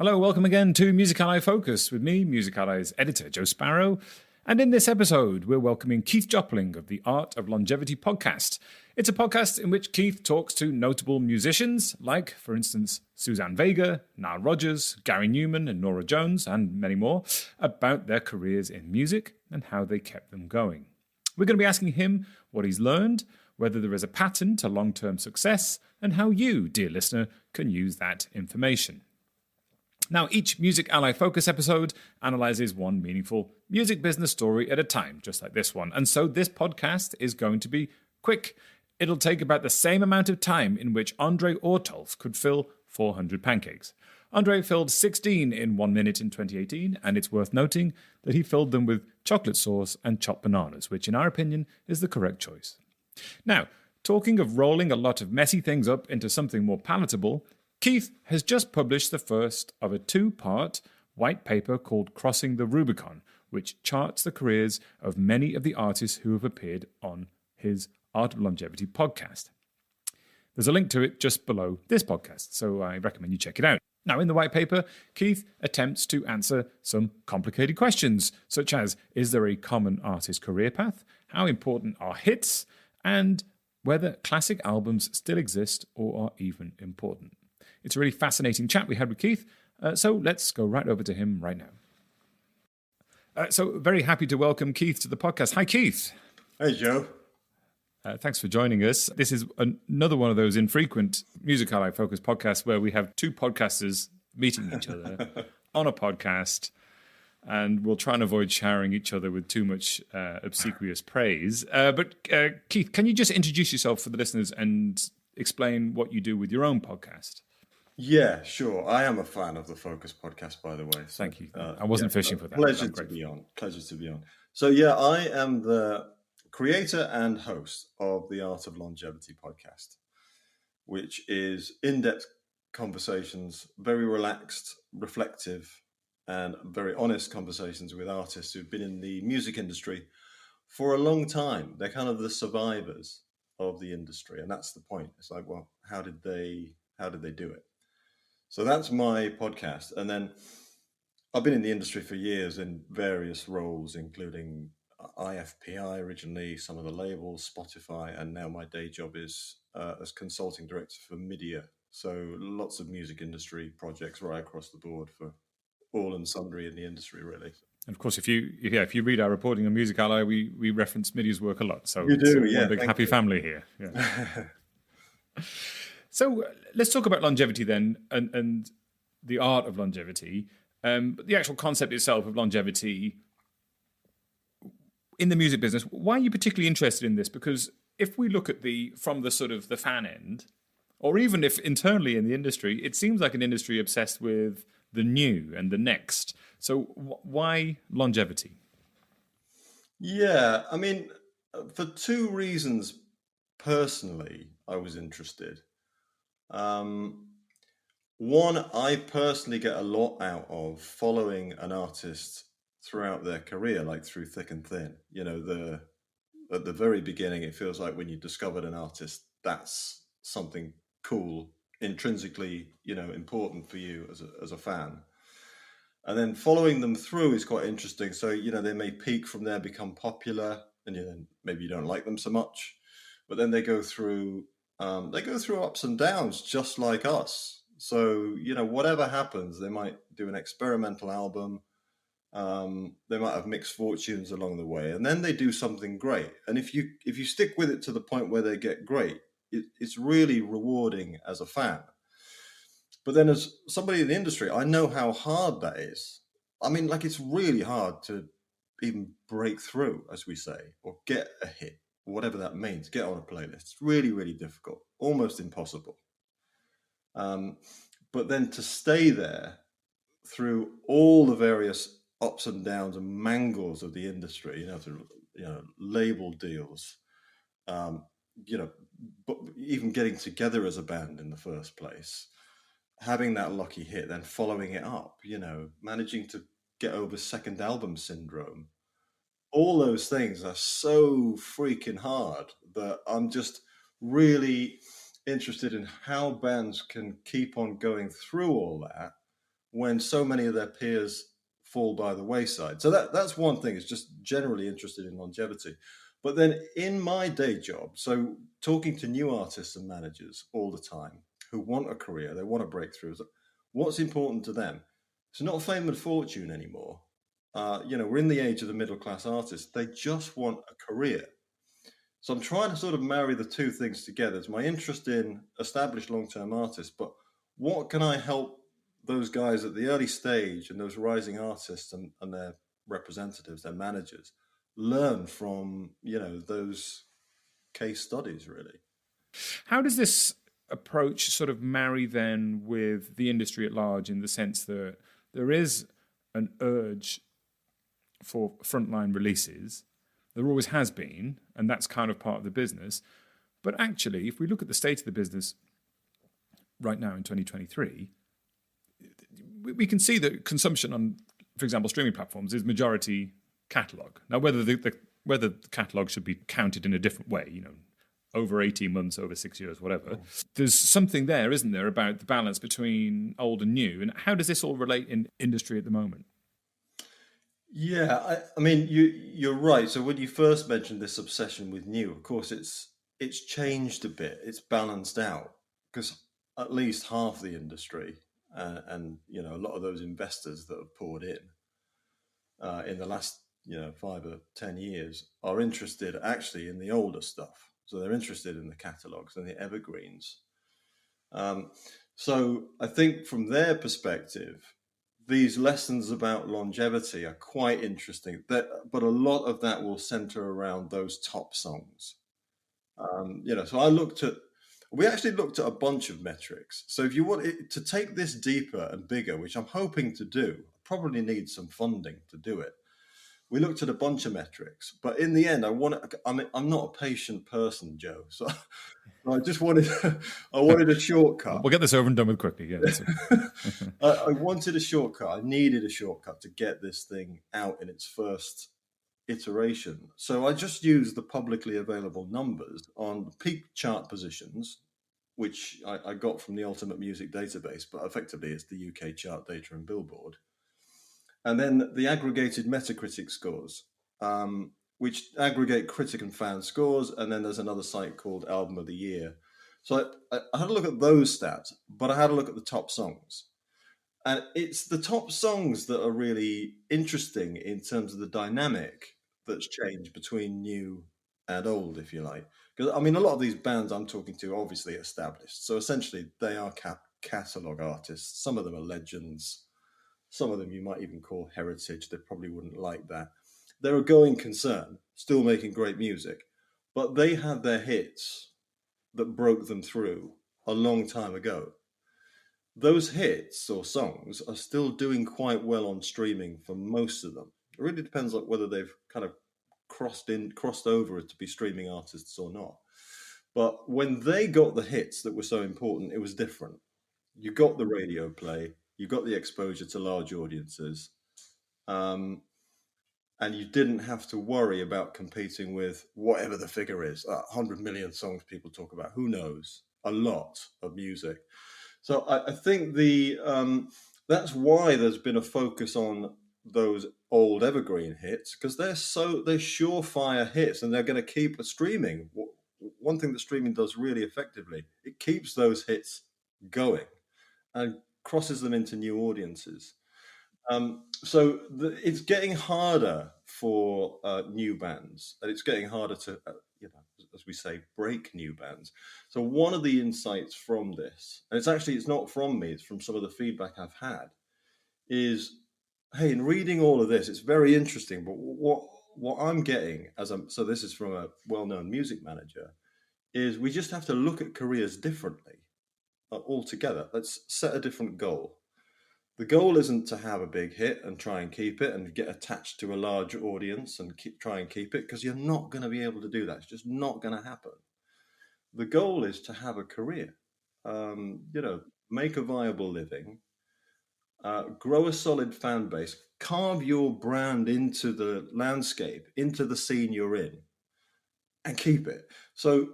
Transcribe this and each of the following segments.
Hello, welcome again to Music Ally Focus with me, Music Ally's editor, Joe Sparrow. And in this episode, we're welcoming Keith Jopling of the Art of Longevity podcast. It's a podcast in which Keith talks to notable musicians, like, for instance, Suzanne Vega, Nile Rodgers, Gary Numan and Norah Jones, and many more, about their careers in music and how they kept them going. We're going to be asking him what he's learned, whether there is a pattern to long-term success, and how you, dear listener, can use that information. Now, each Music Ally Focus episode analyzes one meaningful music business story at a time, just like this one. And so this podcast is going to be quick. It'll take about the same amount of time in which André Ortolf could fill 400 pancakes. André filled 16 in 1 minute in 2018, and it's worth noting that he filled them with chocolate sauce and chopped bananas, which in our opinion is the correct choice. Now, talking of rolling a lot of messy things up into something more palatable, Keith has just published the first of a 2-part white paper called Crossing the Rubicon, which charts the careers of many of the artists who have appeared on his Art of Longevity podcast. There's a link to it just below this podcast, so I recommend you check it out. Now, in the white paper, Keith attempts to answer some complicated questions, such as, is there a common artist career path? How important are hits? And whether classic albums still exist or are even important. It's a really fascinating chat we had with Keith, so let's go right over to him right now. So very happy to welcome Keith to the podcast. Hi, Keith. Hey, Joe. Thanks for joining us. This is another one of those infrequent Music Ally Focus podcasts where we have two podcasters meeting each other on a podcast, and we'll try and avoid showering each other with too much obsequious praise. But Keith, can you just introduce yourself for the listeners and explain what you do with your own podcast? Yeah, sure. I am a fan of the Focus podcast, by the way. So, thank you. I wasn't fishing for that. Pleasure to be on. Pleasure to be on. So, yeah, I am the creator and host of the Art of Longevity podcast, which is in-depth conversations, very relaxed, reflective, and very honest conversations with artists who've been in the music industry for a long time. They're kind of the survivors of the industry, and that's the point. It's like, well, how did they do it? So that's my podcast. And then I've been in the industry for years in various roles, including IFPI originally, some of the labels, Spotify, and now my day job is as consulting director for Media. So lots of music industry projects right across the board for all and sundry in the industry, really. And of course, if you read our reporting on Music Ally, we reference Media's work a lot. So you do, it's one big happy family here. Yeah. So let's talk about longevity then, and the art of longevity. The actual concept itself of longevity in the music business. Why are you particularly interested in this? Because if we look at from the sort of the fan end, or even if internally in the industry, it seems like an industry obsessed with the new and the next. So why longevity? Yeah, I mean, for two reasons personally, I was interested. One, I personally get a lot out of following an artist throughout their career, like through thick and thin. You know, at the very beginning, it feels like when you discovered an artist, that's something cool, intrinsically, important for you as a fan. And then following them through is quite interesting. So, they may peak from there, become popular, and then maybe you don't like them so much, but then they go through ups and downs just like us. So, whatever happens, they might do an experimental album. They might have mixed fortunes along the way, and then they do something great. And if you stick with it to the point where they get great, it's really rewarding as a fan. But then as somebody in the industry, I know how hard that is. I mean, like, it's really hard to even break through, as we say, or get a hit, whatever that means, get on a playlist. It's really, really difficult, almost impossible. But then to stay there through all the various ups and downs and mangles of the industry, through label deals, but even getting together as a band in the first place, having that lucky hit, then following it up, managing to get over second album syndrome. All those things are so freaking hard that I'm just really interested in how bands can keep on going through all that when so many of their peers fall by the wayside. So that's one thing, is just generally interested in longevity. But then in my day job, so talking to new artists and managers all the time who want a career, they want to break through. What's important to them? It's not fame and fortune anymore. We're in the age of the middle class artists. They just want a career. So I'm trying to sort of marry the two things together. It's my interest in established long-term artists, but what can I help those guys at the early stage and those rising artists and their representatives, their managers, learn from, those case studies, really? How does this approach sort of marry then with the industry at large, in the sense that there is an urge for frontline releases? There always has been, and that's kind of part of the business. But actually, if we look at the state of the business right now in 2023, we can see that consumption on, for example, streaming platforms is majority catalogue. Now, whether the catalogue should be counted in a different way, over 18 months, over 6 years, whatever, there's something there, isn't there, about the balance between old and new? And how does this all relate in industry at the moment? Yeah, I mean, you're right. So when you first mentioned this obsession with new, of course, it's changed a bit. It's balanced out, because at least half the industry and a lot of those investors that have poured in the last 5 or 10 years are interested actually in the older stuff. So they're interested in the catalogs and the evergreens. So I think from their perspective, these lessons about longevity are quite interesting. But a lot of that will center around those top songs. So we actually looked at a bunch of metrics. So if you want to take this deeper and bigger, which I'm hoping to do, I probably need some funding to do it. We looked at a bunch of metrics, but in the end, I'm not a patient person, Joe. So I just wanted a shortcut. We'll get this over and done with quickly. Yeah, I wanted a shortcut. I needed a shortcut to get this thing out in its first iteration. So I just used the publicly available numbers on peak chart positions, which I got from the Ultimate Music Database, but effectively it's the UK chart data and Billboard. And then the aggregated Metacritic scores, which aggregate critic and fan scores. And then there's another site called Album of the Year. So I had a look at those stats, but I had a look at the top songs. And it's the top songs that are really interesting in terms of the dynamic that's changed between new and old, if you like. Because, I mean, a lot of these bands I'm talking to are obviously established. So essentially, they are catalogue artists. Some of them are legends. Some of them you might even call heritage. They probably wouldn't like that. They're a going concern, still making great music. But they had their hits that broke them through a long time ago. Those hits or songs are still doing quite well on streaming for most of them. It really depends on whether they've kind of crossed over to be streaming artists or not. But when they got the hits that were so important, it was different. You got the radio play, you got the exposure to large audiences, and you didn't have to worry about competing with whatever the figure is. 100 million songs people talk about, who knows? A lot of music. So I think that's why there's been a focus on those old evergreen hits, because they're surefire hits, and they're going to keep streaming. One thing that streaming does really effectively, it keeps those hits going and crosses them into new audiences. So it's getting harder for new bands, and it's getting harder to, as we say, break new bands. So one of the insights from this, and it's not from me, it's from some of the feedback I've had, is, hey, in reading all of this, it's very interesting, but what I'm getting so this is from a well-known music manager, is we just have to look at careers differently altogether. Let's set a different goal. The goal isn't to have a big hit and try and keep it and get attached to a large audience and try and keep it, because you're not going to be able to do that. It's just not going to happen. The goal is to have a career, make a viable living, grow a solid fan base, carve your brand into the landscape, into the scene you're in, and keep it. So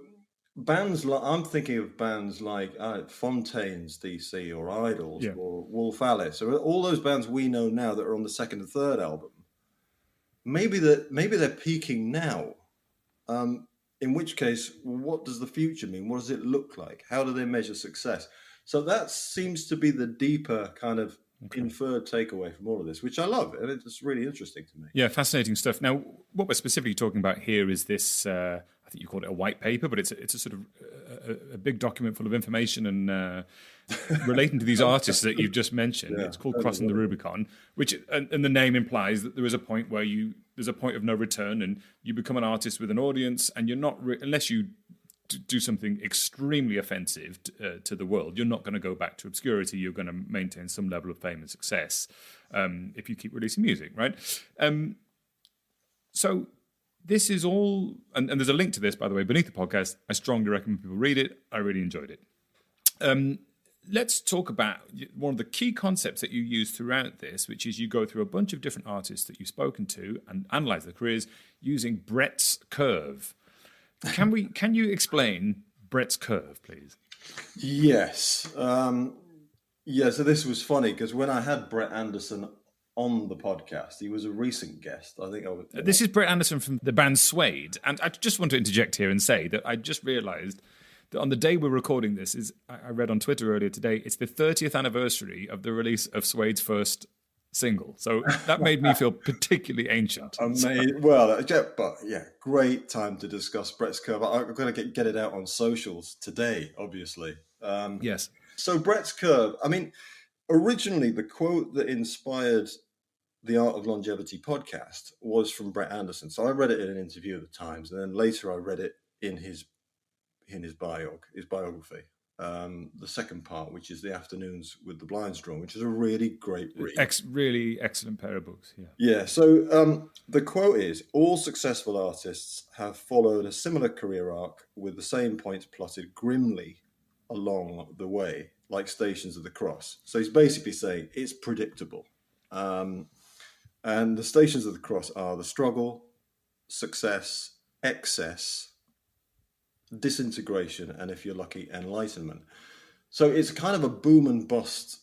bands like, I'm thinking of bands like Fontaine's DC or Idols Yeah. or Wolf Alice, or all those bands we know now that are on the second and third album. Maybe they're peaking now. In which case, what does the future mean? What does it look like? How do they measure success? So that seems to be the deeper kind of inferred takeaway from all of this, which I love, and it's really interesting to me. Yeah, fascinating stuff. Now, what we're specifically talking about here is this. I think you call it a white paper, but it's a sort of a big document full of information and relating to these artists that you've just mentioned. It's called Crossing the Rubicon, which and the name implies that there is a point where there's a point of no return, and you become an artist with an audience, and you're not unless you do something extremely offensive to the world, you're not going to go back to obscurity. You're going to maintain some level of fame and success if you keep releasing music, right? So this is all, and there's a link to this, by the way, beneath the podcast. I strongly recommend people read it. I really enjoyed it. Let's talk about one of the key concepts that you use throughout this, which is you go through a bunch of different artists that you've spoken to and analyze their careers using Brett's curve. Can you explain Brett's curve, please? Yes. So this was funny because when I had Brett Anderson on the podcast, he was a recent guest. I think This is Brett Anderson from the band Suede, and I just want to interject here and say that I just realised that on the day we're recording this, I read on Twitter earlier today, it's the 30th anniversary of the release of Suede's first single. So that made me feel particularly ancient. Well, but yeah, great time to discuss Brett's curve. I'm going to get it out on socials today, obviously. Yes. So Brett's curve, I mean, originally the quote that inspired the Art of Longevity podcast was from Brett Anderson. So I read it in an interview at the Times, and then later I read it in his biography. The second part, which is The Afternoons with the Blinds Drawn, which is a really great read. Really excellent pair of books, yeah. Yeah, so the quote is, all successful artists have followed a similar career arc with the same points plotted grimly along the way, like Stations of the Cross. So he's basically saying it's predictable. And the Stations of the Cross are the struggle, success, excess, disintegration, and if you're lucky, enlightenment. So it's kind of a boom and bust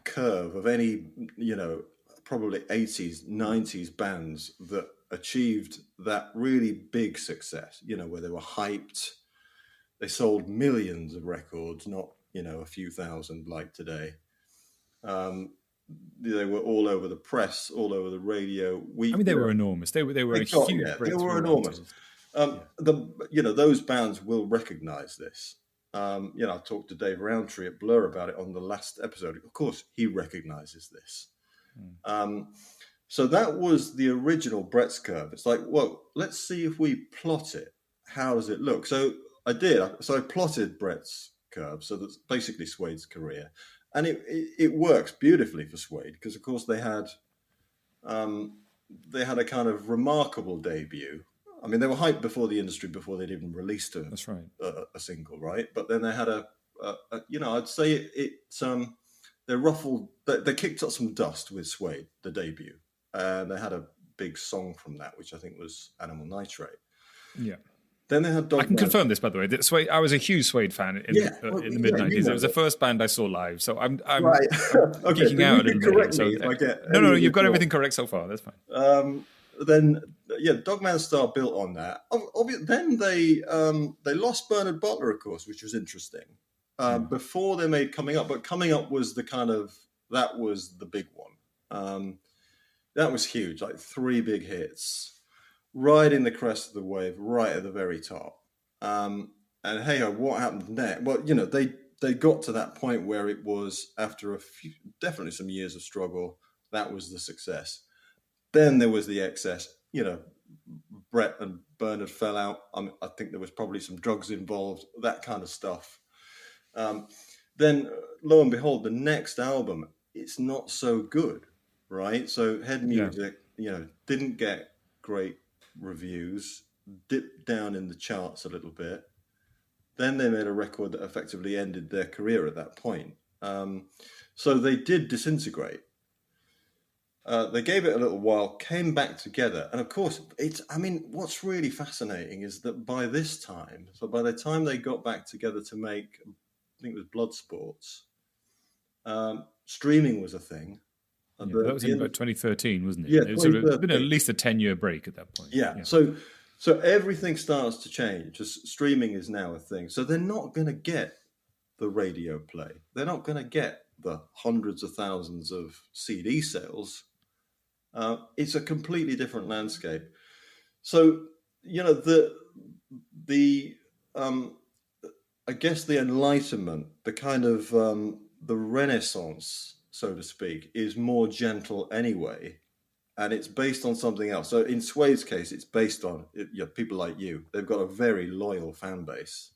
curve of any, probably 80s, 90s bands that achieved that really big success, where they were hyped. They sold millions of records, not, a few thousand like today. They were all over the press, all over the radio. They were enormous. They were a huge breakthrough. They were enormous. Those bands will recognize this. I talked to Dave Roundtree at Blur about it on the last episode. Of course, he recognizes this. So that was the original Brett's curve. It's like, well, let's see if we plot it. How does it look? So I did. So I plotted Brett's curve. So that's basically Suede's career. And it works beautifully for Suede because, of course, they had a kind of remarkable debut. I mean, they were hyped before the industry, before they'd even released That's right. a single, right? But then they had I'd say they ruffled, they kicked up some dust with Suede, the debut. And they had a big song from that, which I think was Animal Nitrate. Yeah. Then they had Dog I can confirm this, by the way. That Suede, I was a huge Suede fan in the mid-90s. It was the first band I saw live, so I'm right. I'm geeking out a little bit. So, no, you've got everything correct so far. That's fine. Then, Dogman Star built on that. Then they lost Bernard Butler, of course, which was interesting. Before they made Coming Up, but Coming Up was that was the big one. That was huge, like 3 big hits. Riding the crest of the wave, right at the very top. And hey, what happened next? Well, they got to that point where it was, after definitely some years of struggle, that was the success. Then there was the excess. Brett and Bernard fell out. I think there was probably some drugs involved, that kind of stuff. Then, lo and behold, the next album, it's not so good, right? So Head Music, didn't get great reviews, dipped down in the charts a little bit. Then they made a record that effectively ended their career at that point. So they did disintegrate. They gave it a little while, came back together, and of course, what's really fascinating is that by this time, so by the time they got back together to make, I think it was Blood Sports, streaming was a thing. That was in about 2013, wasn't it? Yeah, It was sort of 2013. been at least a 10-year break at that point. Yeah. So everything starts to change. Just streaming is now a thing. So they're not going to get the radio play. They're not going to get the hundreds of thousands of CD sales. It's a completely different landscape. So, I guess the Enlightenment, the kind of the Renaissance, so to speak, is more gentle anyway. And it's based on something else. So in Suede's case, it's based on people like you. They've got a very loyal fan base.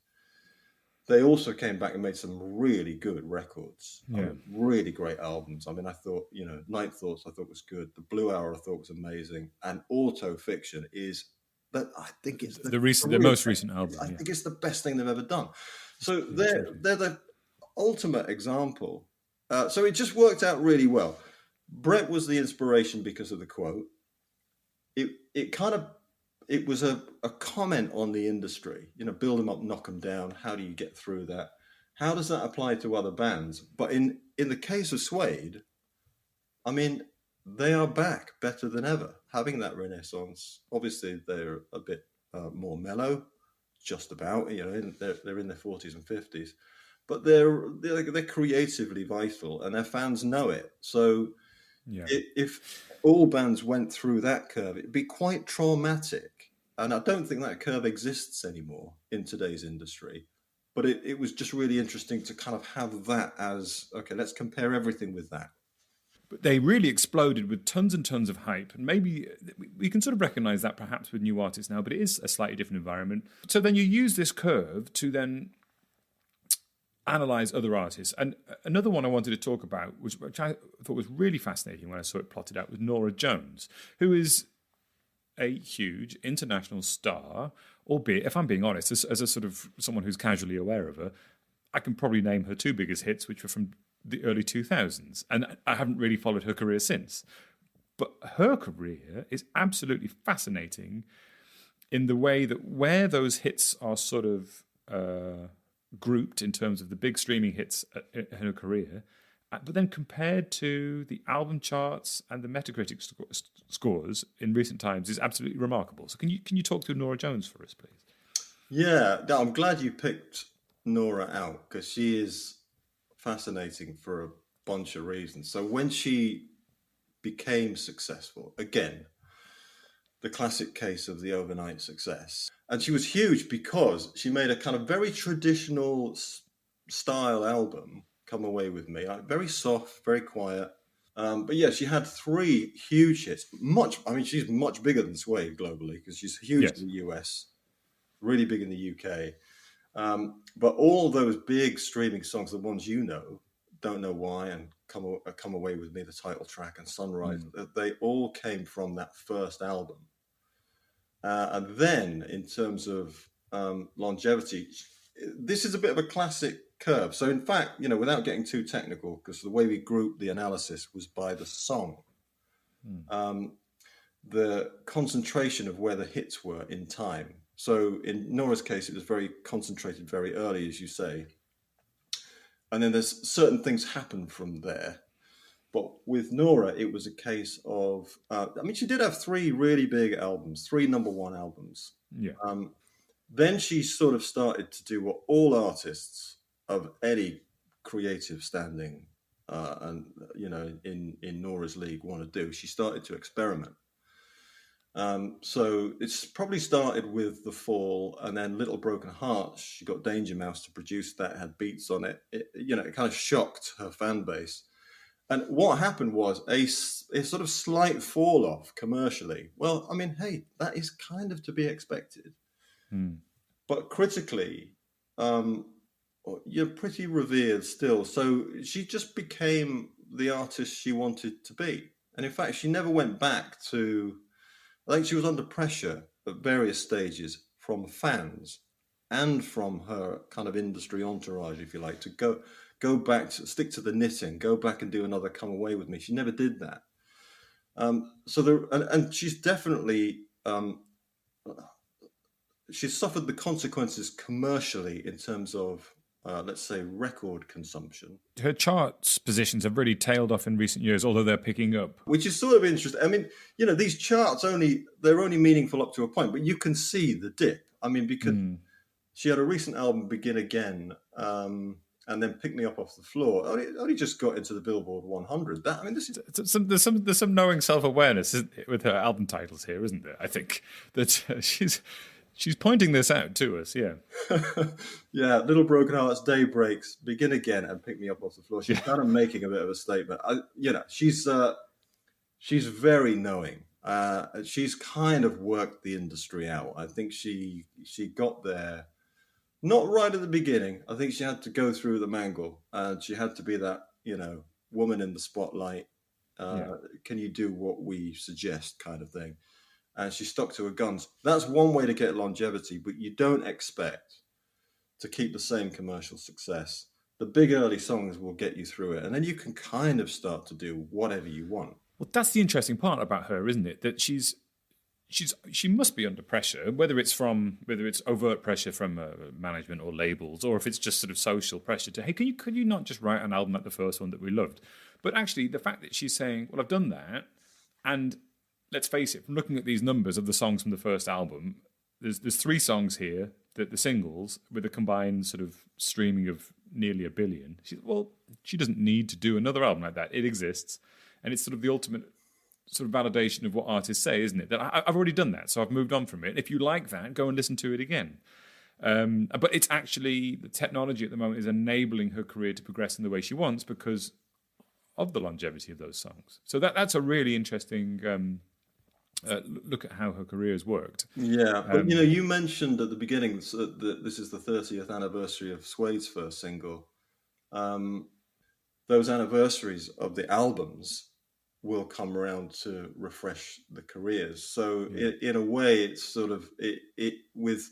They also came back and made some really good records. Really great albums. I mean, I thought, Night Thoughts I thought was good. The Blue Hour I thought was amazing. And Auto Fiction is, I think it's the most recent album. I think it's the best thing they've ever done. So they're the ultimate example. So it just worked out really well. Brett was the inspiration because of the quote. It was a comment on the industry, build them up, knock them down. How do you get through that? How does that apply to other bands? But in the case of Suede, I mean, they are back better than ever, having that renaissance. Obviously, they're a bit more mellow, just about, they're in their 40s and 50s, but they're creatively vital and their fans know it. So if all bands went through that curve, it'd be quite traumatic. And I don't think that curve exists anymore in today's industry. But it was just really interesting to kind of have that as, okay, let's compare everything with that. But they really exploded with tons and tons of hype. And maybe we can sort of recognize that perhaps with new artists now, but it is a slightly different environment. So then you use this curve to then analyze other artists. And another one I wanted to talk about, which I thought was really fascinating when I saw it plotted out, was Norah Jones, who is a huge international star, albeit, if I'm being honest, as a sort of someone who's casually aware of her, I can probably name her two biggest hits, which were from the early 2000s. And I haven't really followed her career since. But her career is absolutely fascinating in the way that where those hits are sort of grouped in terms of the big streaming hits in her career, but then compared to the album charts and the Metacritic scores in recent times is absolutely remarkable. So can you talk to Norah Jones for us, please? Yeah, I'm glad you picked Norah out because she is fascinating for a bunch of reasons. So when she became successful, again, the classic case of the overnight success. And she was huge because she made a kind of very traditional style album, Come Away With Me. Very soft, very quiet. But yeah, she had 3 huge hits. She's much bigger than Suede globally because she's huge in the US, really big in the UK. But all those big streaming songs, the ones Don't Know Why and Come Away With Me, the title track, and Sunrise, they all came from that first album. And then in terms of longevity, this is a bit of a classic curve. So in fact, without getting too technical, because the way we grouped the analysis was by the song, the concentration of where the hits were in time. So in Norah's case, it was very concentrated very early, as you say. And then there's certain things happen from there. But with Norah, it was a case of, she did have 3 really big albums, 3 number 1 albums. Yeah. Then she sort of started to do what all artists of any creative standing in Norah's league want to do. She started to experiment. So it's probably started with The Fall and then Little Broken Hearts. She got Danger Mouse to produce that, had beats on it. It kind of shocked her fan base. And what happened was a sort of slight fall off commercially. Well, hey, that is kind of to be expected. But critically, you're pretty revered still. So she just became the artist she wanted to be. And in fact, she never went back to, I think she was under pressure at various stages from fans and from her kind of industry entourage, if you like, to go back to stick to the knitting, go back and do another Come Away With Me. She never did that. And she's definitely she's suffered the consequences commercially in terms of, let's say, record consumption. Her charts positions have really tailed off in recent years, although they're picking up. Which is sort of interesting. I mean, these charts they're only meaningful up to a point, but you can see the dip. I mean, because she had a recent album, Begin Again, and then Pick Me Up Off the Floor. Only just got into the Billboard 100. There's some knowing self-awareness with her album titles here, isn't there? I think that she's pointing this out to us. Yeah. Yeah, Little Broken Hearts, Day Breaks, Begin Again, and Pick Me Up Off the Floor. She's kind of making a bit of a statement. She's very knowing. She's kind of worked the industry out. I think she got there not right at the beginning. I think she had to go through the mangle, and she had to be that woman in the spotlight. Can you do what we suggest, kind of thing? And she stuck to her guns. That's one way to get longevity, but you don't expect to keep the same commercial success. The big early songs will get you through it, and then you can kind of start to do whatever you want. Well, that's the interesting part about her, isn't it? That she must be under pressure, whether it's overt pressure from management or labels, or if it's just sort of social pressure to, hey, could you not just write an album like the first one that we loved? But actually, the fact that she's saying, well, I've done that, and let's face it, from looking at these numbers of the songs from the first album, there's 3 songs here, the singles, with a combined sort of streaming of nearly 1 billion. She doesn't need to do another album like that. It exists, and it's sort of the ultimate sort of validation of what artists say, isn't it? That I've already done that, so I've moved on from it. If you like that, go and listen to it again. But it's actually, the technology at the moment is enabling her career to progress in the way she wants because of the longevity of those songs. So that's a really interesting look at how her career has worked. Yeah, but you mentioned at the beginning that this is the 30th anniversary of Suede's first single. Those anniversaries of the albums will come around to refresh the careers. So in a way, it's sort of it with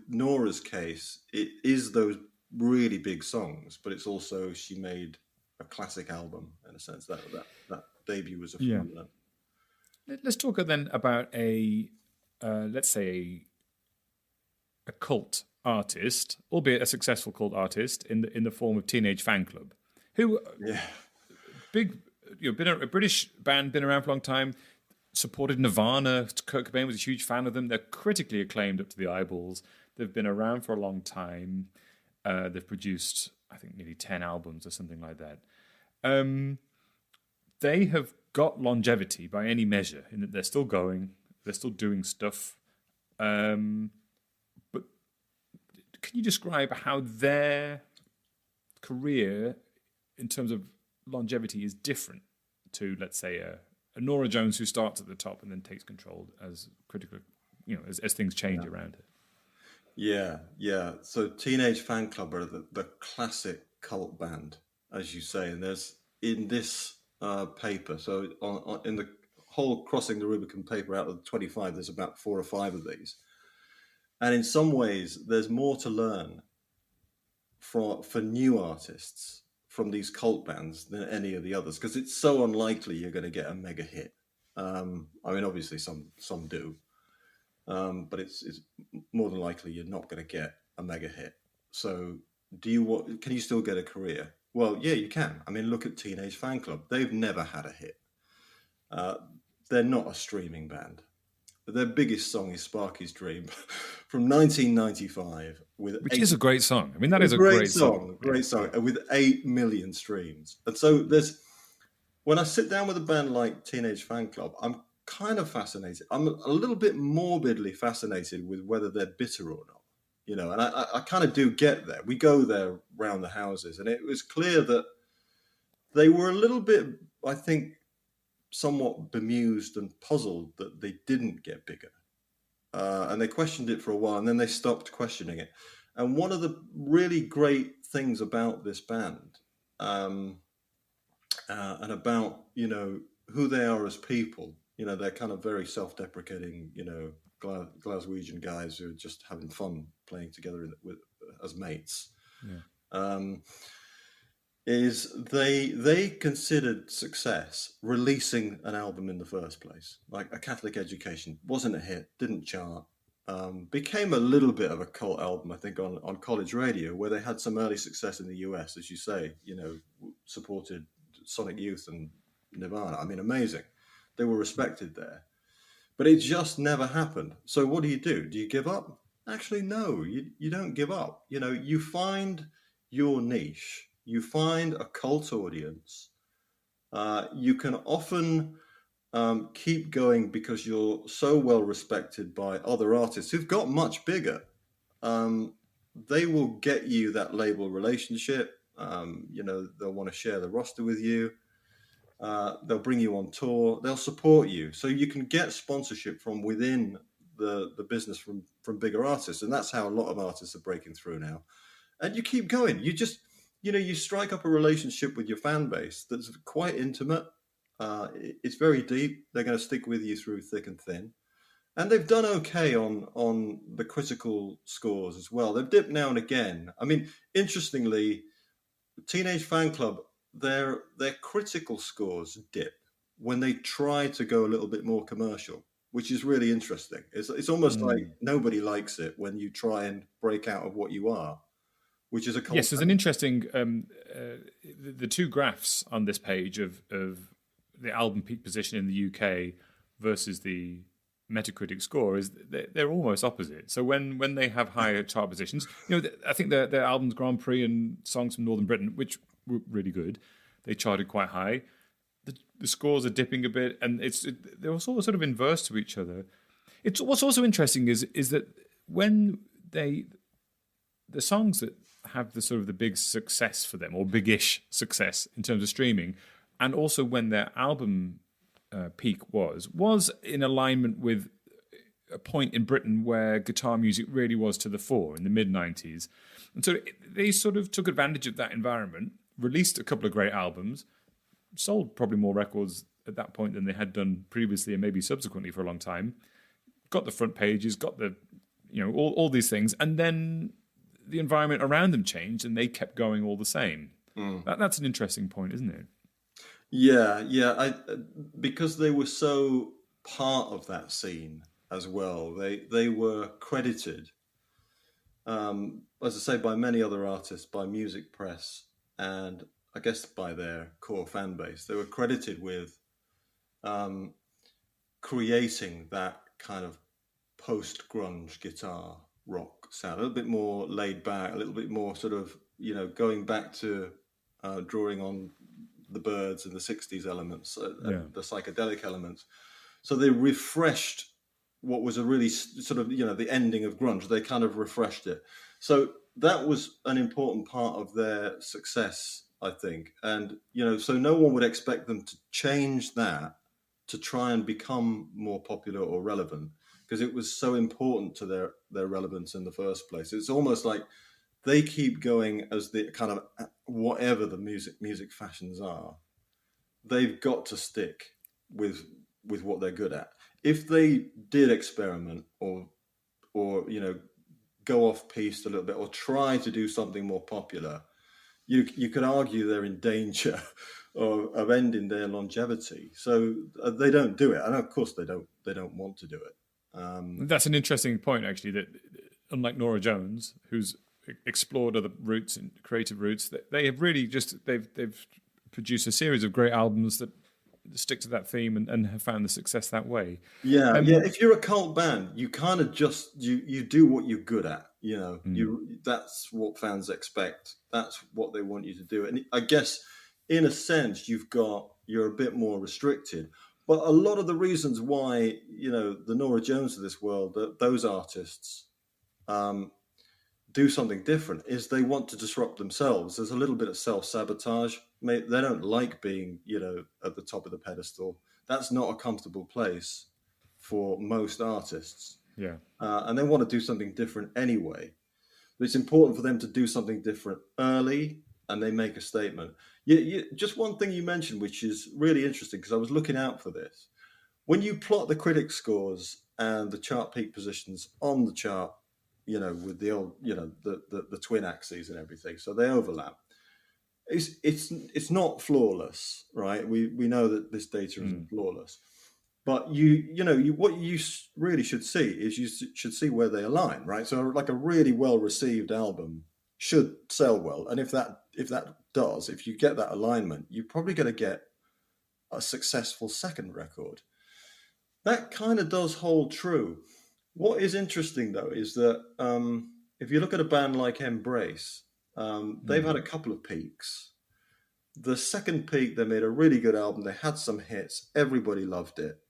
Nora's case, it is those really big songs, but it's also she made a classic album in a sense. That debut was a phenomenon. Let's talk then about let's say a cult artist, albeit a successful cult artist in the form of Teenage Fanclub, who big, been a British band, been around for a long time, supported Nirvana. Kurt Cobain was a huge fan of them. They're critically acclaimed up to the eyeballs. They've been around for a long time. They've produced, I think, nearly 10 albums or something like that. They have got longevity by any measure in that they're still going, they're still doing stuff. But can you describe how their career in terms of longevity is different to, let's say, a Norah Jones who starts at the top and then takes control as critical, as things change around her? Yeah. So Teenage Fanclub are the classic cult band, as you say, and there's in this paper. So in the whole Crossing the Rubicon paper, out of the 25, there's about 4 or 5 of these, and in some ways, there's more to learn for new artists from these cult bands than any of the others, because it's so unlikely you're going to get a mega hit. I mean, obviously some do, but it's more than likely you're not going to get a mega hit. So can you still get a career? Well, yeah, you can. I mean, look at Teenage Fanclub. They've never had a hit. They're not a streaming band. Their biggest song is Sparky's Dream from 1995. Which is a great song. I mean, that is a great song. Great song, with 8 million streams. And so when I sit down with a band like Teenage Fanclub, I'm kind of fascinated. I'm a little bit morbidly fascinated with whether they're bitter or not. And I kind of do get there. We go there round the houses, and it was clear that they were a little bit, I think, somewhat bemused and puzzled that they didn't get bigger. And they questioned it for a while, and then they stopped questioning it. And one of the really great things about this band, and about, who they are as people, they're kind of very self-deprecating, Glaswegian guys who are just having fun playing together as mates. Yeah. is they considered success releasing an album in the first place. Like A Catholic Education wasn't a hit, didn't chart, became a little bit of a cult album, I think, on college radio, where they had some early success in the US, as you say, supported Sonic Youth and Nirvana. I mean, amazing. They were respected there. But it just never happened. So what do? Do you give up? Actually, no, you don't give up. You find your niche, you find a cult audience. You can often keep going because you're so well respected by other artists who've got much bigger. They will get you that label relationship. They'll want to share the roster with you. They'll bring you on tour. They'll support you, so you can get sponsorship from within the business from bigger artists, and that's how a lot of artists are breaking through now. And you keep going. You just you strike up a relationship with your fan base that's quite intimate. It's very deep. They're going to stick with you through thick and thin, and they've done okay on the critical scores as well. They've dipped now and again. I mean, interestingly, Teenage Fan Club, their critical scores dip when they try to go a little bit more commercial, which is really interesting. It's almost like nobody likes it when you try and break out of what you are, which is a yes. There's an interesting the two graphs on this page of the album peak position in the UK versus the Metacritic score is they're almost opposite. So when they have higher chart positions, I think their albums Grand Prix and Songs from Northern Britain, which were really good, they charted quite high. The scores are dipping a bit, and they're sort of inverse to each other. What's also interesting is that when the songs that have the sort of the big success for them, or big-ish success in terms of streaming, and also when their album peak was in alignment with a point in Britain where guitar music really was to the fore in the mid-90s. And so they sort of took advantage of that environment, released a couple of great albums, sold probably more records at that point than they had done previously and maybe subsequently for a long time, got the front pages, got the, all these things, and then the environment around them changed and they kept going all the same. That's an interesting point, isn't it? Yeah. Because they were so part of that scene as well. They were credited, as I say, by many other artists, by music press, and I guess by their core fan base. They were credited with creating that kind of post-grunge guitar rock sound, a little bit more laid back, a little bit more sort of, going back to drawing on the Byrds and the 60s elements, and the psychedelic elements. So they refreshed what was a really sort of, the ending of grunge. They kind of refreshed it. So that was an important part of their success, I think. And, so no one would expect them to change that to try and become more popular or relevant, because it was so important to their relevance in the first place. It's almost like they keep going as the kind of whatever the music fashions are. They've got to stick with what they're good at. If they did experiment or go off piste a little bit or try to do something more popular, you could argue they're in danger of ending their longevity. So they don't do it, and of course they don't want to do it. That's an interesting point, actually. That unlike Norah Jones, who's explored other routes and creative routes, they have really they've produced a series of great albums that stick to that theme and have found the success that way. Yeah. If you're a cult band, you kind of just you do what you're good at. That's what fans expect. That's what they want you to do. And I guess in a sense, you're a bit more restricted. But a lot of the reasons why the Norah Jones of this world, those artists, do something different is they want to disrupt themselves. There's a little bit of self-sabotage. They don't like being, at the top of the pedestal. That's not a comfortable place for most artists. Yeah. And they want to do something different anyway. But it's important for them to do something different early, and they make a statement. Just one thing you mentioned, which is really interesting, because I was looking out for this. When you plot the critic scores and the chart peak positions on the chart, with the old, the twin axes and everything, so they overlap. it's not flawless, right? We know that this data isn't flawless, but what you really should see is should see where they align, right? So like a really well received album should sell well, and if you get that alignment, you're probably going to get a successful second record. That kind of does hold true. What is interesting though is that if you look at a band like Embrace, they've had a couple of peaks. The second peak, they made a really good album. They had some hits. Everybody loved it.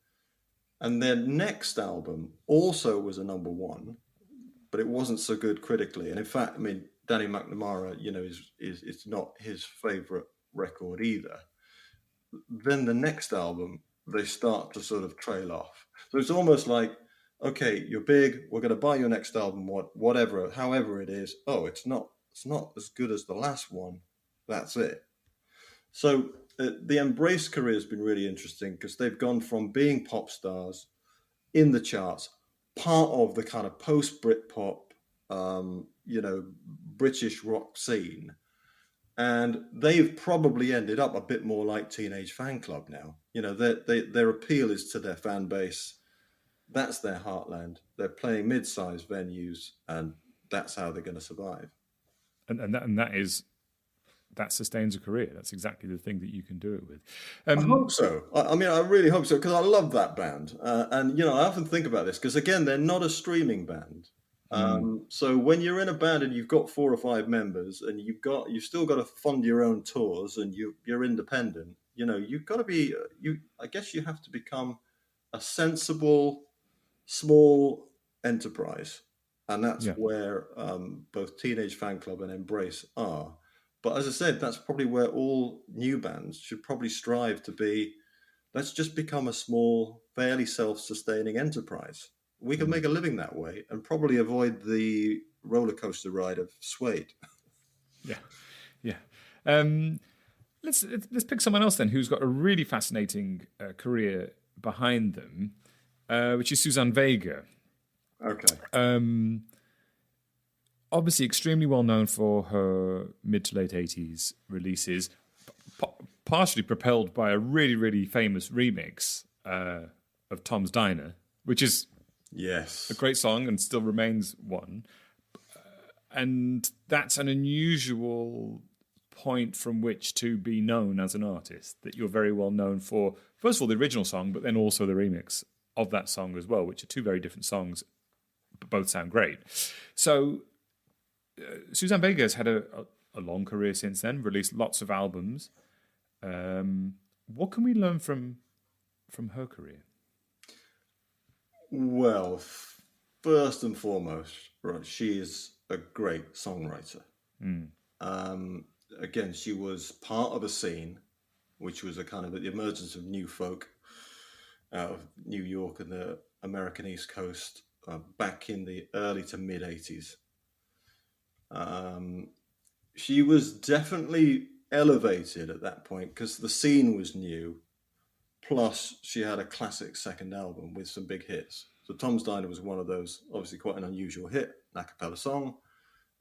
And their next album also was a number one, but it wasn't so good critically. And in fact, I mean, Danny McNamara, is not his favorite record either. Then the next album, they start to sort of trail off. So it's almost like, okay, you're big. We're going to buy your next album, whatever, however it is. Oh, it's not as good as the last one. That's it. So the Embrace career has been really interesting because they've gone from being pop stars in the charts, part of the kind of post-Britpop, British rock scene. And they've probably ended up a bit more like Teenage Fan Club now. Their appeal is to their fan base. That's their heartland. They're playing mid-sized venues, and that's how they're going to survive. That sustains a career. That's exactly the thing that you can do it with. I hope so. I mean, I really hope so, because I love that band. And I often think about this, because again, they're not a streaming band. So when you're in a band and you've got 4 or 5 members, and you've still got to fund your own tours, and you're independent, you've got to be, I guess you have to become a sensible, small enterprise. And that's where both Teenage Fan Club and Embrace are. But as I said, that's probably where all new bands should probably strive to be. Let's just become a small, fairly self-sustaining enterprise. We can make a living that way and probably avoid the roller coaster ride of Suede. Yeah. Let's pick someone else then who's got a really fascinating career behind them, which is Suzanne Vega. Okay. Obviously extremely well known for her mid to late 80s releases, partially propelled by a really, really famous remix of Tom's Diner, which is a great song and still remains one. And that's an unusual point from which to be known as an artist, that you're very well known for, first of all, the original song, but then also the remix of that song as well, which are two very different songs, but both sound great. So Suzanne Vega has had a long career since then, released lots of albums. What can we learn from her career? Well, first and foremost, right, she is a great songwriter. Again, she was part of a scene, which was a kind of the emergence of new folk out of New York and the American East Coast back in the early to mid 80s. She was definitely elevated at that point because the scene was new. Plus, she had a classic second album with some big hits. So Tom's Diner was one of those, obviously quite an unusual hit, an a cappella song.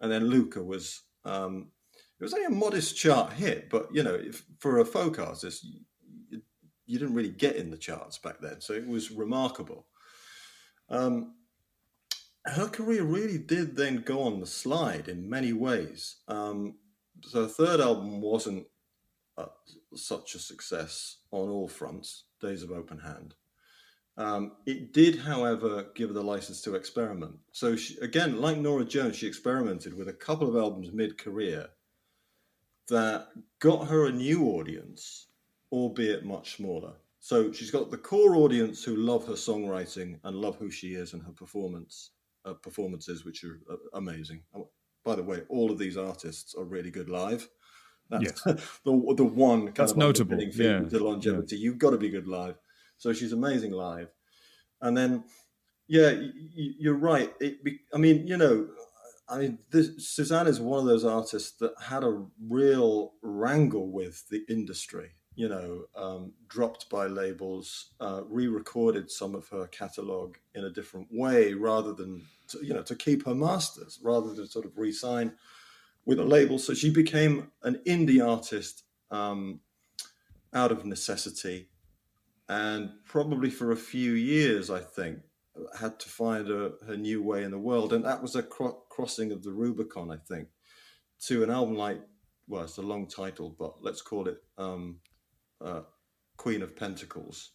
And then Luca was, it was only a modest chart hit, but, for a folk artist, you didn't really get in the charts back then. So it was remarkable. Her career really did then go on the slide in many ways. So her third album wasn't such a success on all fronts, Days of Open Hand. It did, however, give her the license to experiment. So she, again, like Norah Jones, she experimented with a couple of albums mid-career that got her a new audience, albeit much smaller. So she's got the core audience who love her songwriting and love who she is and her performances, which are amazing. By the way, all of these artists are really good live. That's the one kind That's of notable. Feat to longevity. You've got to be good live. So she's amazing live. And then, you're right. Suzanne is one of those artists that had a real wrangle with the industry. Dropped by labels, re-recorded some of her catalogue in a different way, rather than to keep her masters, rather than sort of re-sign with a label. So she became an indie artist out of necessity, and probably for a few years, I think, had to find her new way in the world. And that was a crossing of the Rubicon, I think, to an album like, well, it's a long title, but let's call it Queen of Pentacles.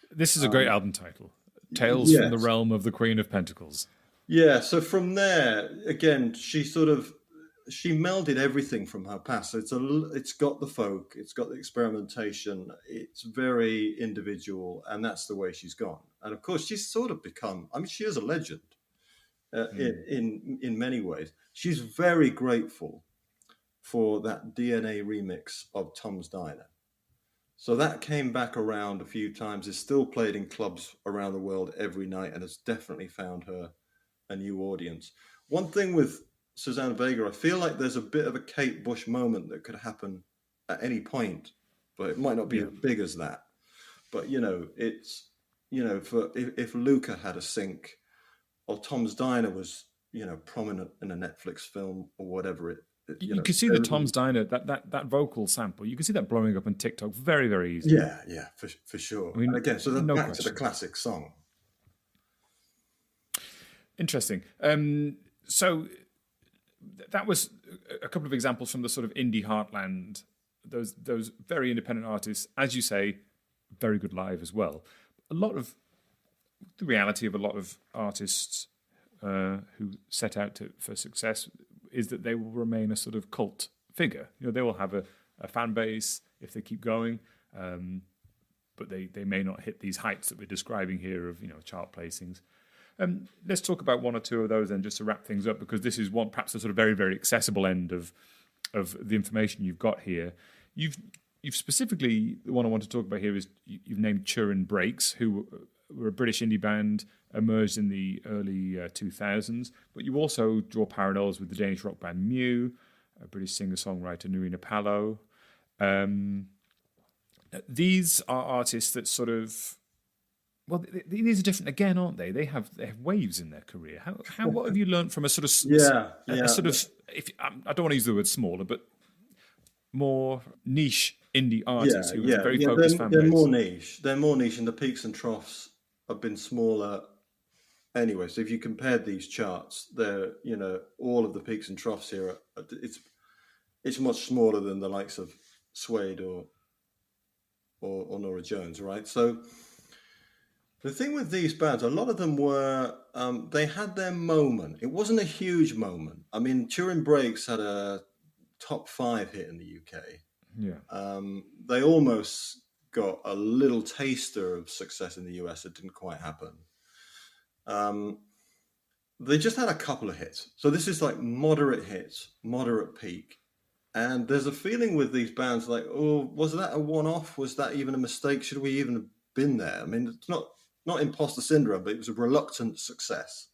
This is a great album title. Tales yes. from the Realm of the Queen of Pentacles. Yeah, so from there, again, she melded everything from her past. So it's got the folk, it's got the experimentation, it's very individual, and that's the way she's gone. And of course, she's sort of become, I mean, she is a legend in many ways. She's very grateful for that DNA remix of Tom's Diner. So that came back around a few times, is still played in clubs around the world every night, and has definitely found her a new audience. One thing with Suzanne Vega, I feel like there's a bit of a Kate Bush moment that could happen at any point, but it might not be as big as that. But, it's, if Luca had a sync, or Tom's Diner was, prominent in a Netflix film or whatever you can see the Tom's Diner, that vocal sample, you can see that blowing up on TikTok very, very easily. Yeah, for sure. I mean, and again, so that's back question. to the classic song. Interesting. So that was a couple of examples from the sort of indie heartland, those very independent artists, as you say, very good live as well. A lot of the reality of a lot of artists who set out for success is that they will remain a sort of cult figure. They will have a fan base if they keep going, but they may not hit these heights that we're describing here of chart placings. Let's talk about one or two of those then, just to wrap things up, because this is one perhaps the sort of very, very accessible end of the information you've got here. You've specifically, the one I want to talk about here is you've named Turin Brakes, who were a British indie band, emerged in the early 2000s, but you also draw parallels with the Danish rock band Mew, a British singer-songwriter Nerina Palo. These are artists that sort of, well, these are different again, aren't they? They have waves in their career. How what have you learned from a sort of a sort of, I don't want to use the word smaller, but more niche indie artists who have a very focused fan base? They're more niche, and the peaks and troughs have been smaller anyway. So if you compared these charts, they're all of the peaks and troughs here it's much smaller than the likes of Suede or Norah Jones, right? So the thing with these bands, a lot of them were they had their moment. It wasn't a huge moment. I mean, Turin Brakes had a top 5 hit in the UK. Yeah. They almost got a little taster of success in the US. It didn't quite happen. They just had a couple of hits. So this is like moderate hits, moderate peak. And there's a feeling with these bands like, oh, was that a one-off? Was that even a mistake? Should we even have been there? I mean, it's not imposter syndrome, but it was a reluctant success.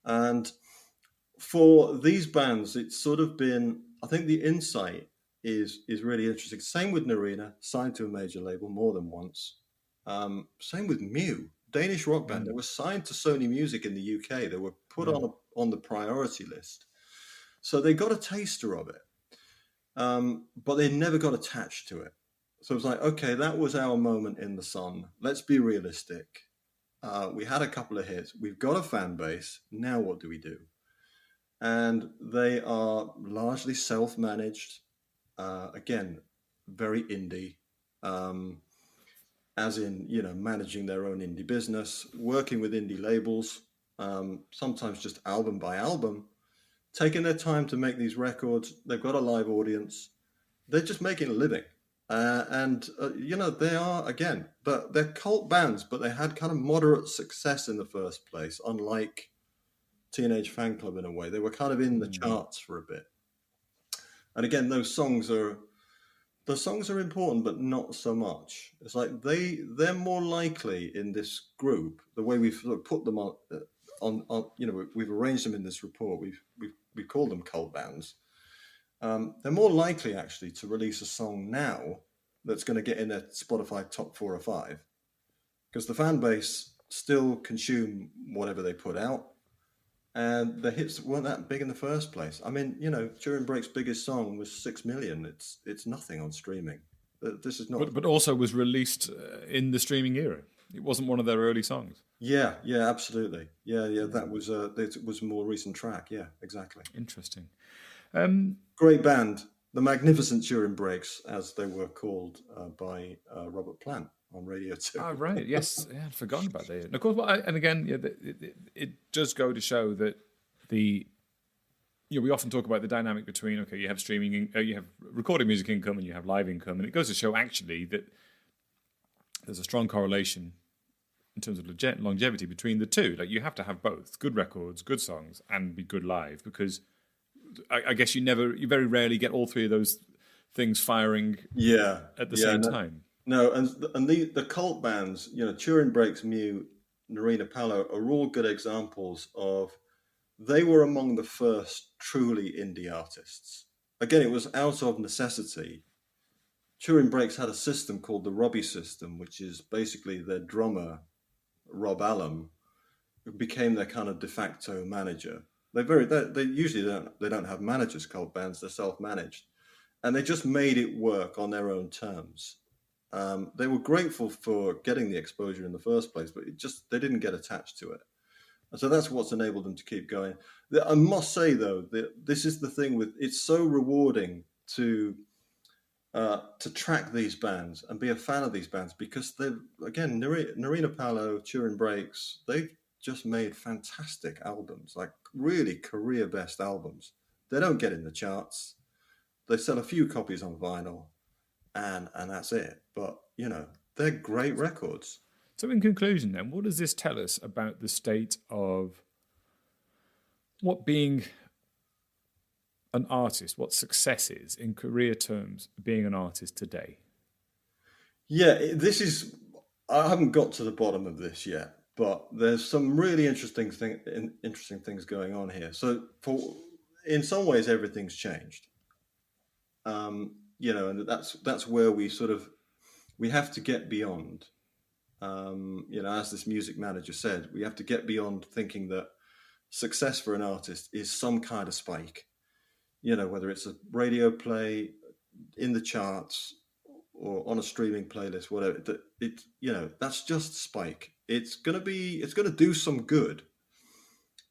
And for these bands, it's sort of been, I think the insight is really interesting. Same with Nerina, signed to a major label more than once. Same with Mew, Danish rock band. They were signed to Sony Music in the UK. They were put on the priority list. So they got a taster of it, but they never got attached to it. So it was like, okay, that was our moment in the sun. Let's be realistic. We had a couple of hits. We've got a fan base. Now what do we do? And they are largely self-managed. Again, very indie, as in, managing their own indie business, working with indie labels, sometimes just album by album, taking their time to make these records. They've got a live audience. They're just making a living. They are, again, but they're cult bands, but they had kind of moderate success in the first place, unlike Teenage Fan Club in a way. They were kind of in the charts for a bit. And again, those songs are important, but not so much. It's like they're more likely in this group, the way we've sort of put them on we've arranged them in this report. We've called them cult bands. They're more likely actually to release a song now that's going to get in their Spotify top 4 or 5, because the fan base still consume whatever they put out. and the hits weren't that big in the first place. I mean, Turin Break's biggest song was 6 million. It's nothing on streaming. This is not. But also was released in the streaming era. It wasn't one of their early songs. Yeah, absolutely. Yeah. That was it was a more recent track. Yeah, exactly. Interesting. Great band, the Magnificent Turin Breaks, as they were called by Robert Plant on Radio 2. Oh, right. Yes. Yeah, I'd forgotten about that. And of course, and again, it does go to show that we often talk about the dynamic between, okay, you have streaming, you have recorded music income and you have live income. And it goes to show actually that there's a strong correlation in terms of longevity between the two. Like you have to have both good records, good songs, and be good live, because I guess you very rarely get all three of those things firing at the same time. No, and the cult bands, Turin Breaks, Mew, Narina Palo are all good examples of, they were among the first truly indie artists. Again, it was out of necessity. Turin Breaks had a system called the Robbie system, which is basically their drummer, Rob Allam, who became their kind of de facto manager. They usually don't have managers, cult bands, they're self-managed. And they just made it work on their own terms. They were grateful for getting the exposure in the first place, but they didn't get attached to it. And so that's what's enabled them to keep going. I must say, though, that this is the thing it's so rewarding to track these bands and be a fan of these bands, because again, Narina Palo, Turin Breaks, they've just made fantastic albums, like really career best albums. They don't get in the charts. They sell a few copies on vinyl, and that's it. But, they're great records. So in conclusion then, what does this tell us about the state of what being an artist, what success is in career terms, being an artist today? Yeah, I haven't got to the bottom of this yet, but there's some really interesting things going on here. So in some ways, everything's changed. And that's where we have to get beyond. As this music manager said, we have to get beyond thinking that success for an artist is some kind of spike. Whether it's a radio play in the charts or on a streaming playlist, whatever. That's just spike. It's gonna do some good,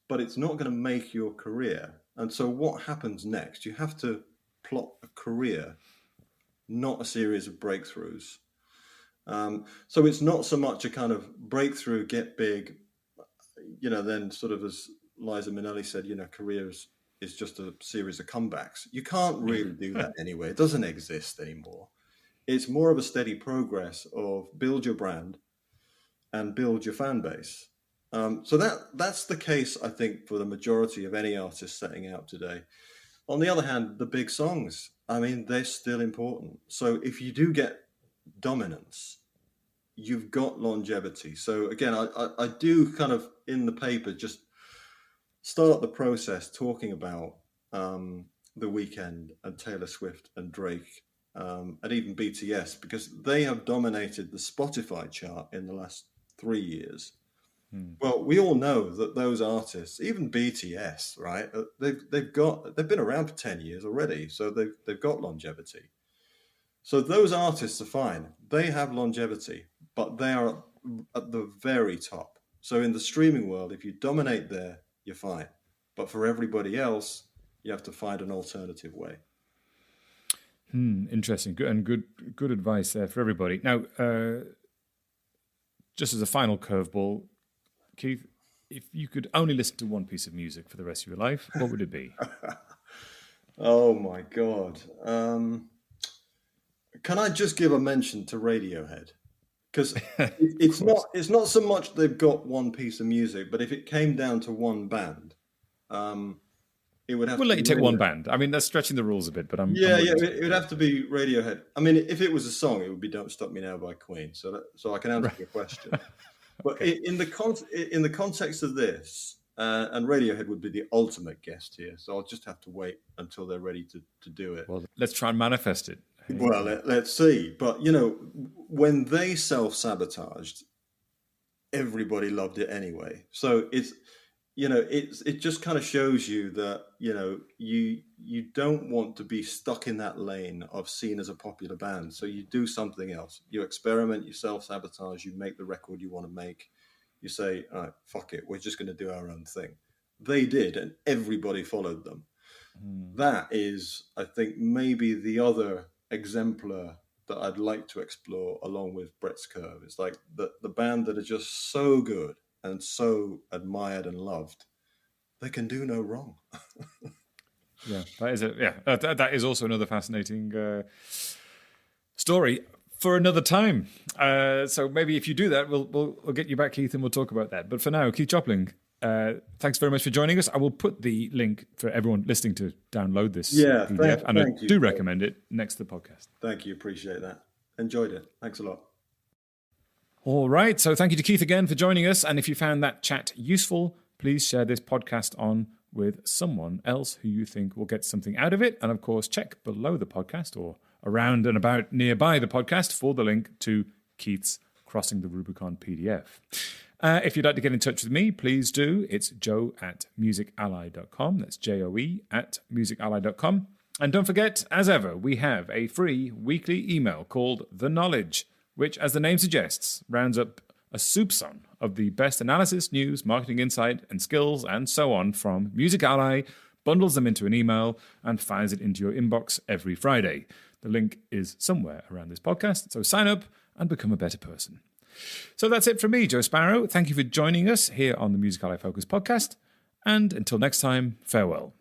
but it's not gonna make your career. And so what happens next? You have to plot a career, not a series of breakthroughs. So it's not so much a kind of breakthrough, get big, then sort of, as Liza Minnelli said, careers is just a series of comebacks. You can't really do that anyway. It doesn't exist anymore. It's more of a steady progress of build your brand and build your fan base. So that's the case, I think, for the majority of any artist setting out today. On the other hand, the big songs, they're still important. So if you do get dominance, you've got longevity. So again, I do kind of in the paper just start the process talking about The Weeknd and Taylor Swift and Drake and even BTS, because they have dominated the Spotify chart in the last 3 years. Well, we all know that those artists, even BTS, right? They've been around for 10 years already, so they've got longevity. So those artists are fine. They have longevity, but they are at the very top. So in the streaming world, if you dominate there, you're fine. But for everybody else, you have to find an alternative way. Interesting. Good advice there for everybody. Now, just as a final curveball, Keith, if you could only listen to one piece of music for the rest of your life, what would it be? Oh my God. Can I just give a mention to Radiohead? Because it's not so much they've got one piece of music, but if it came down to one band, it would have. We'll let you take one band. That's stretching the rules a bit, but it would have to be Radiohead. If it was a song, it would be "Don't Stop Me Now" by Queen. So I can answer your question. But in the context of this, and Radiohead would be the ultimate guest here. So I'll just have to wait until they're ready to do it. Well, let's try and manifest it. Well, let's see. But, when they self-sabotaged, everybody loved it anyway. So it just kind of shows you that, you don't want to be stuck in that lane of seen as a popular band. So you do something else. You experiment, you self-sabotage, you make the record you want to make. You say, all right, fuck it, we're just going to do our own thing. They did, and everybody followed them. That is, I think, maybe the other exemplar that I'd like to explore along with Brett's Curve. It's like the band that are just so good and so admired and loved, they can do no wrong. Yeah, that is also another fascinating story for another time. So maybe if you do that, we'll get you back, Keith, and we'll talk about that. But for now, Keith Jopling, thanks very much for joining us. I will put the link for everyone listening to download this PDF, and I do recommend it next to the podcast. Thank you. Appreciate that. Enjoyed it. Thanks a lot. All right. So thank you to Keith again for joining us. And if you found that chat useful, please share this podcast on with someone else who you think will get something out of it. And of course, check below the podcast or around and about nearby the podcast for the link to Keith's Crossing the Rubicon PDF. If you'd like to get in touch with me, please do. It's joe@musically.com. That's joe@musically.com. And don't forget, as ever, we have a free weekly email called The Knowledge, which, as the name suggests, rounds up a soup song of the best analysis, news, marketing insight, and skills, and so on from Music Ally, bundles them into an email, and fires it into your inbox every Friday. The link is somewhere around this podcast, so sign up and become a better person. So that's it from me, Joe Sparrow. Thank you for joining us here on the Music Ally Focus podcast. And until next time, farewell.